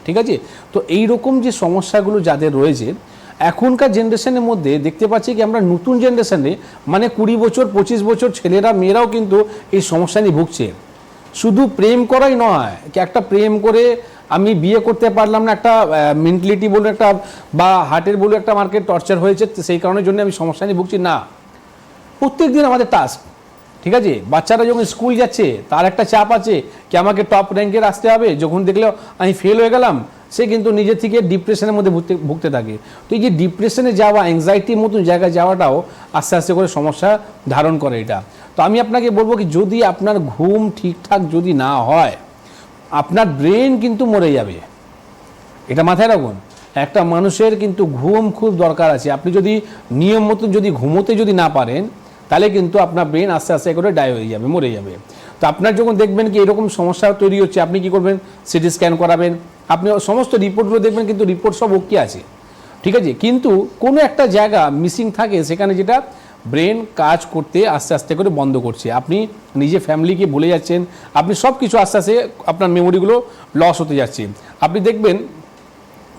ঠিক আছে? তো এই রকম যে সমস্যাগুলো যাদের রয়েছে এখনকার জেনারেশনের মধ্যে দেখতে পাচ্ছি কি আমরা নতুন জেনারেশনে মানে 20 বছর 25 বছর ছেলেরা মেয়েরাও কিন্তু এই সমস্যা নিয়ে ভুগছে। শুধু প্রেম করাই নয়, একটা প্রেম করে আমি বিয়ে করতে পারলাম না, একটা মেন্টালিটি বলে একটা বা হার্টের বলে একটা মার্কেট টর্চার হয়েছে, সেই কারণের জন্য আমি সমস্যা নিয়ে ভুগছি না। প্রত্যেক দিন আমাদের টাস্ক, ঠিক আছে? বাচ্চারা যখন স্কুল যাচ্ছে তার একটা চাপ আছে কি আমাকে টপ র্যাঙ্কে আসতে হবে, যখন দেখলেও আমি ফেল হয়ে গেলাম সে কিন্তু নিজের থেকে ডিপ্রেশনের মধ্যে ভুগতে থাকে। তো এই যে ডিপ্রেশনে যাওয়া, অ্যাংজাইটির মতন জায়গায় যাওয়াটাও আস্তে আস্তে করে সমস্যা ধারণ করে এটা। তো আমি আপনাকে বলবো কি যদি আপনার ঘুম ঠিকঠাক যদি না হয় আপনার ব্রেন কিন্তু মরে যাবে, এটা মাথায় রাখুন। একটা মানুষের কিন্তু ঘুম খুব দরকার আছে। আপনি যদি নিয়ম মতন যদি ঘুমোতে যদি না পারেন তাহলে কিন্তু আপনার ব্রেন আস্তে আস্তে করে ডাই হয়ে যাবে, মরে যাবে। তো আপনার যখন দেখবেন কি এরকম সমস্যা তৈরি হচ্ছে আপনি কি করবেন, সিটি স্ক্যান করাবেন, আপনি সমস্ত রিপোর্টগুলো দেখবেন কিন্তু রিপোর্ট সব ওকে আছে, ঠিক আছে? কিন্তু কোনো একটা জায়গা মিসিং থাকে সেখানে, যেটা ব্রেন কাজ করতে আস্তে আস্তে করে বন্ধ করছে। আপনি নিজে ফ্যামিলিকে ভুলে যাচ্ছেন, আপনি সব কিছু আস্তে আস্তে আপনার মেমোরিগুলো লস হতে যাচ্ছে। আপনি দেখবেন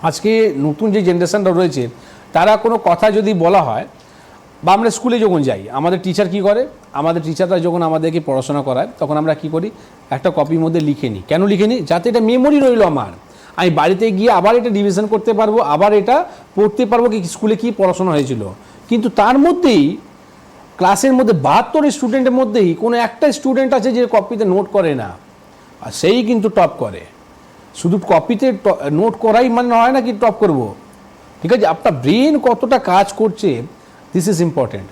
আজকে নতুন যে জেনারেশনটা রয়েছে তারা কোনো কথা যদি বলা হয় বা আমরা স্কুলে যখন যাই আমাদের টিচার কি করে, আমাদের টিচাররা যখন আমাদেরকে পড়াশোনা করায় তখন আমরা কি করি, একটা কপির মধ্যে লিখে নিই। কেন লিখে নিই? যাতে এটা মেমোরি রইল আমার, আমি বাড়িতে গিয়ে আবার এটা রিভিশন করতে পারবো, আবার এটা পড়তে পারবো কি স্কুলে কি পড়াশোনা হয়েছিল। কিন্তু তার মধ্যেই ক্লাসের মধ্যে 72 স্টুডেন্টের মধ্যেই কোনো একটা স্টুডেন্ট আছে যে কপিতে নোট করে না, আর সেই কিন্তু টপ করে। শুধু কপিতে নোট করাই মানে হয় না কি টপ করব, ঠিক আছে? আপনার ব্রেন কতটা কাজ করছে, দিস ইজ ইম্পর্টেন্ট।